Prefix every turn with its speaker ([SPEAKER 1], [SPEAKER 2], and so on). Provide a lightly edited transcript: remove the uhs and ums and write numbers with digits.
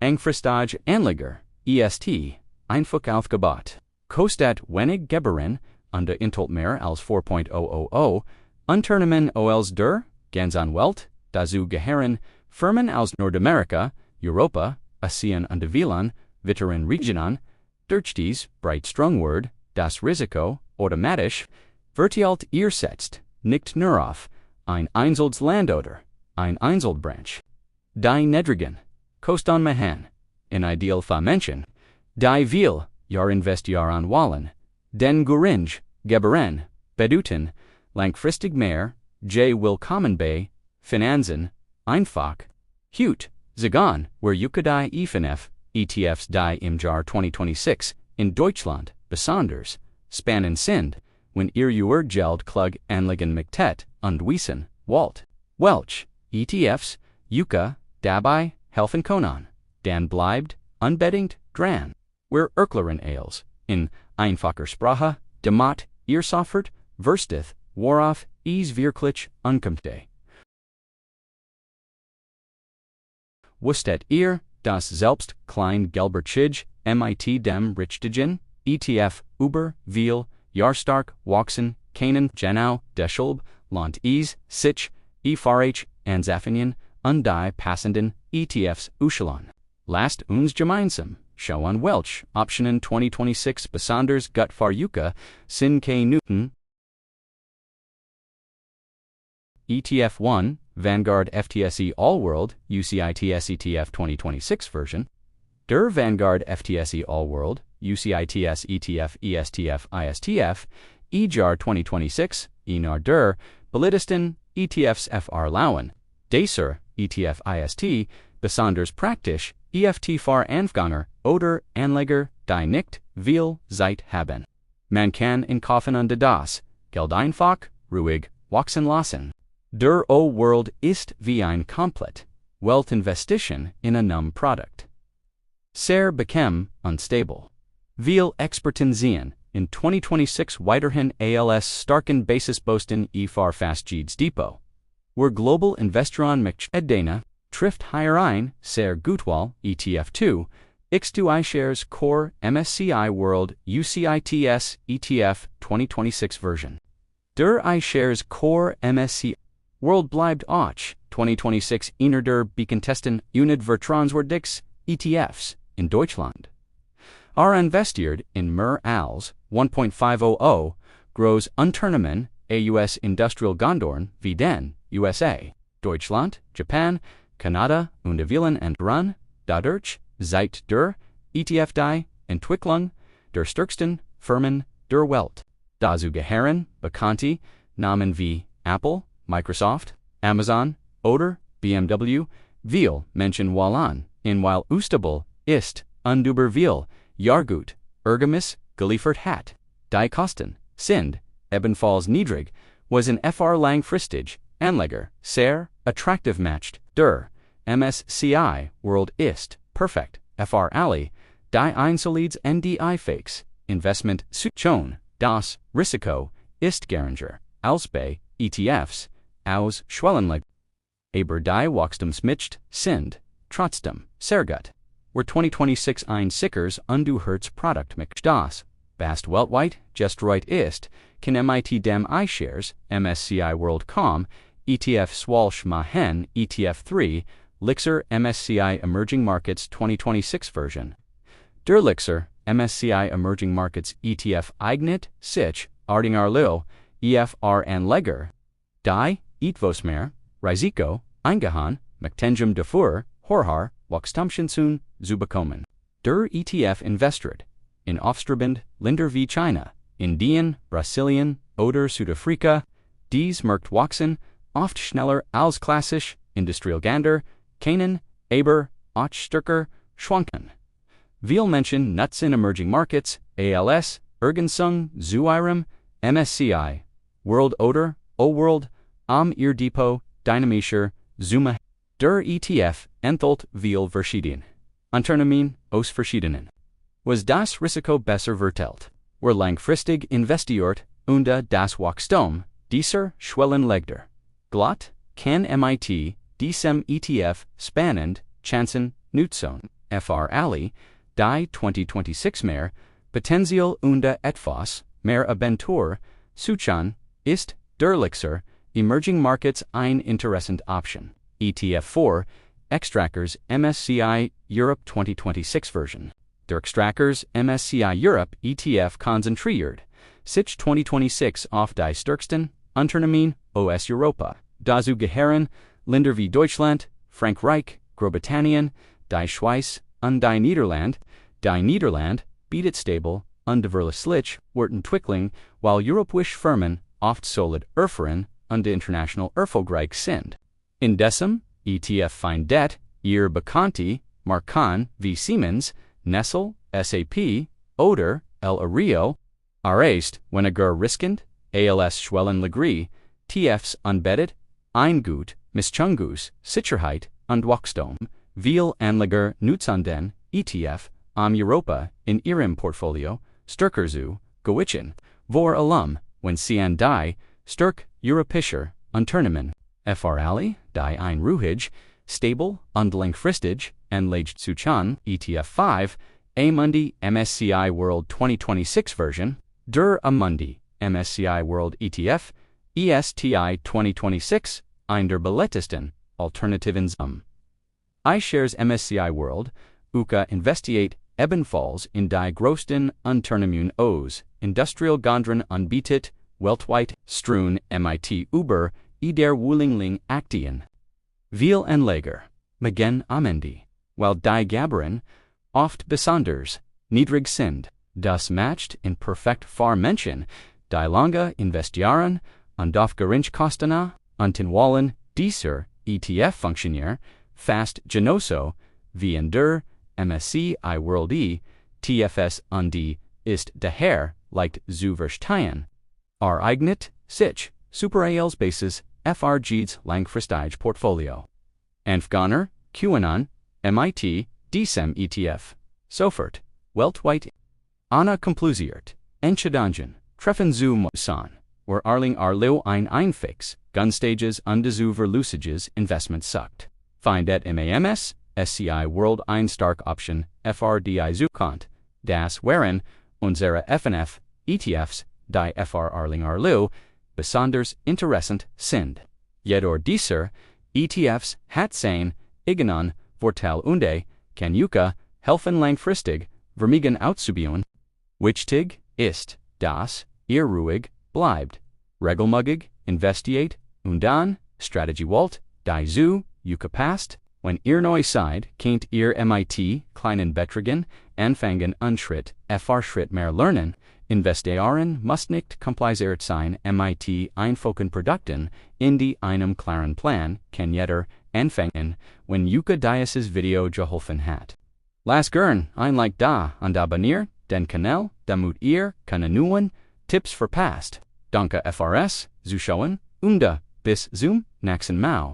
[SPEAKER 1] Langfristige Anleger, EST, Einfach aufgebaut. Kostet wenig Gebühren, unter Intult mehr als 4.000, Unternehmen als der ganzen Welt, dazu gehören Firmen aus Nordamerika, Europa, Asien und Wieland, weiteren Regionen, durch dies Breitstrungwort, das Risiko, automatisch, verteilt ihr setzt, nicht nur auf, ein Einzelland oder ein Einzelbranche. Die niedrigen Kosten machen, in Idealfall Menschen, die viel Jahr investieren wollen, den gering Gebühren bedeuten, langfristig mehr, willkommen bei Finanzen, einfach, Hut, Zagan, where die ETF-ETFs die im Jahr 2026 in Deutschland, besonders, spannend sind, wenn ihr Geld klug anlegen möchtet und wissen wollt, welche ETFs dabei helfen können, dann bleibt unbedingt dran. Wir erklären als, in einfacher Sprache, damit ihr sofort versteht, worauf es wirklich ankommt. Wusstet ihr, dass selbst Kleingeld mit dem richtigen ETF über viel Jahrstark wachsen können, genau deshalb lohnt es sich, anzufangen und die passenden ETFs auszuwählen. Lasst uns gemeinsam schauen, welche Optionen 2026 besonders gut für sind können. ETF 1, Vanguard FTSE All World UCITS ETF 2026 version. Der Vanguard FTSE All World UCITS ETF ESTF ISTF EJAR 2026 Enar der beliebtesten ETFs FR Lauen. Dieser ETF IST besonders praktisch EFT für Anfänger oder Anleger, die nicht viel Zeit haben. Man kann in kaufen und das Geld einfach ruhig wachsen lassen. Der O-World ist wie ein komplett Weltinvestition in einem Produkt. Sehr bequem und stable. Viel Experten sehen in 2026 weiterhin als starken Basisposten für fast jedes Depot. Wir Global Investoren mit Edena trifft higher ein, sehr gutwahl, ETF 2, X2I Shares Core MSCI World UCITS ETF 2026 version. Der iShares Core MSCI World bleibt auch 2026 einer der bekanntesten Unit-Vertrauenswürdigsten ETFs in Deutschland. Investiert in mehr als 1.500 groß Unternehmen aus Industrial Gondorn wie den USA, Deutschland, Japan, Kanada und vielen anderen, dadurch seid der ETF die Entwicklung der stärksten Firmen der Welt. Dazu gehören bekannte Namen wie Apple, Microsoft, Amazon oder BMW, viel Menschen wollen, weil Ustabil ist und über viel Jahrgut Ergebnis geliefert hat. Die Kosten sind ebenfalls niedrig, was in FR langfristig Anleger sehr attraktiv macht. Der MSCI World ist perfekt für alle, die ein solides NDI-Fakes Investment schon. Das Risiko ist geringer als bei ETFs aus Schwellenländern. Aber die Wachstumsmittel sind trotzdem sehr gut. Wir 2026 ein sicheres und Produkt mit das Best weltweit gestreut ist, kann mit dem iShares MSCI World.com ETF Swalsh machen ETF 3 Lixer MSCI Emerging Markets 2026 version. Der Lixer MSCI Emerging Markets ETF eignet sich Artingarlil EFR Anleger. Die etwas mehr Risiko eingehan mit davor Horhar Wachstumschancen zu bekommen. Der ETF investiert in aufstrebende Länder wie China, Indien, Brasilien oder Südafrika. Dies Markt wachsen oft schneller als klassisch Industrielländer, können aber auch stärker schwanken. Viel Menschen nutzen Emerging Markets, ALS, Ergänzung zu ihrem MSCI World oder O-World, ihr Depot dynamischer Summe. Der ETF enthält viel verschieden Unternehmen aus verschiedenen. Was das Risiko besser verteilt. Wer langfristig investiert und das Wachstum dieser Schwellenländer. Glatt kann mit diesem ETF spannend Chancen nutzen. Fr Ali, die 2026 mehr, Potenzial unter etwas, mehr Abentur, Suchan, ist, Derlixer, Emerging Markets ein interessant Option. ETF 4, Extrackers MSCI Europe 2026 version. Der Extrackers MSCI Europe ETF konzentriert sich 2026 auf die stärksten Unternehmen aus Europa. Dazu gehören Länder wie Deutschland, Frankreich, Großbritannien, die Schweiz und die Niederlande. Die Niederlande bietet stable und verlässlich Wertentwicklung, while europäische Firmen oft solid erfahren und international erfolgreich sind. In diesem ETF findet ihr bekannte Marken wie Siemens, Nestle, SAP oder El Ario, Arrest, weniger riskant, als Schwellenlegrie, TFs unbettet, Eingut, Mischungus, Sicherheit und Wachstum, viel Anleger nutzen den ETF Europa in ihrem Portfolio, stärker zu gewichten, vor allem, wenn sie an die stark europäischer Unternehmen Fr Ali, die ein ruhig, stable und langfristig anlegt suchen, ETF 5, Amundi MSCI World 2026 version, der Amundi MSCI World ETF, ESTI 2026, ein der beliebtesten Alternativen iShares MSCI World, UK investiert ebenfalls in die größten Unternehmen aus Industrial Gondren anbietet, weltweit streuen MIT über der Wohlingling Aktien. Viel Anleger, Magen Amendi, while die Gaberen, oft besonders, niedrig sind, das macht in perfekt Menschen, die lange investieren, und auf geringe Kosten, und in Wallen, dieser ETF-Funktionär, fast genoso, wie in der MSCI World TFS und die ist daher leicht zu verstehen. Eignet sich super als Basis FRG's langfristig Portfolio. Anfänger, QAnon, MIT, diesem ETF, sofort, weltweit. Anna komplusiert, Entscheidungen, treffen zu müssen, Arling Arlo ein Einfix, Gunstages und zu verlustiges Investment sucht. Findet MAMS, SCI World ein stark Option, FRDI Zukunft, das wären unsere FNF, ETFs, die FR Arling Arlo, besonders interessant sind. Jeder dieser ETFs hat sein eigenen Vorteil und kann euch helfen langfristig Vermögen auszubauen. Wichtig ist, dass ihr ruhig bleibt, regelmäßig investiert und dann Strategie wählt, die zu euch passt. Wenn ihr neu seid, könnt ihr MIT kleinen Beträgen anfangen und Schritt für Schritt mehr lernen. Investieren muss nicht kompliziert sein. MIT einfachen Produkten in die einem klaren Plan kann jeder anfangen, wenn euch dieses Video geholfen hat. Lasst gern ein Like da und abonniert den Kanal, damit ihr keine neuen Tipps verpasst. Danke fürs Zuschauen und bis zum nächsten Mal.